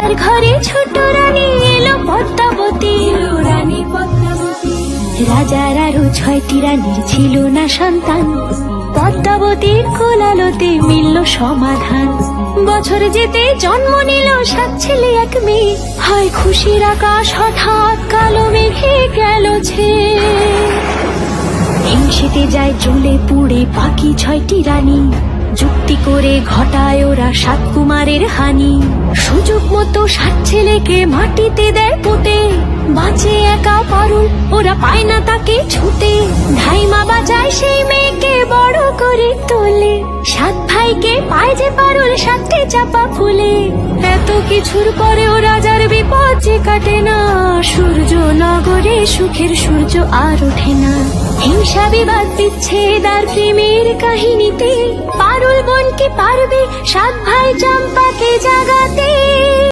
রাজার ঘরে ছোট রানী এলো পদ্মাবতী। রাজার আরো 6টি রানীর ছিল না সন্তান, পদ্মাবতীর কোলালোতে মিলল সমাধান। বছর যেতে জন্ম নিল 7 ছেলে 1 মেয়ে, হয় খুশির আকাশ হঠাৎ কালো মেঘে গেল ছেয়ে। হিংসেতে যায় জ্বলে পুড়ে বাকি 6টি রানী, যুক্তি করে ঘটায় ওরা 7 কুমারের হানি। সুযোগ মতো 7 ছেলেকে মাটিতে দেয় পুঁতে, বাঁচে একা পারুল, ওরা পায় না তাকে ছুতে। ধাইমা বাজায় সেই মেয়েকে বড় করে তোলে, 7 ভাইকে পায় যে পারুল 7টে চাপা ফুলে। এত কিছুর পরেও রাজার বিপদ যে কাটে না, সূর্য নগরে সুখের সূর্য আর ওঠে না। হিংসা বিবাদ বিচ্ছেদ আর প্রেমের কাহিনীতে পারুল বোন কি পারবে 7 ভাই চম্পাকে জাগাতে।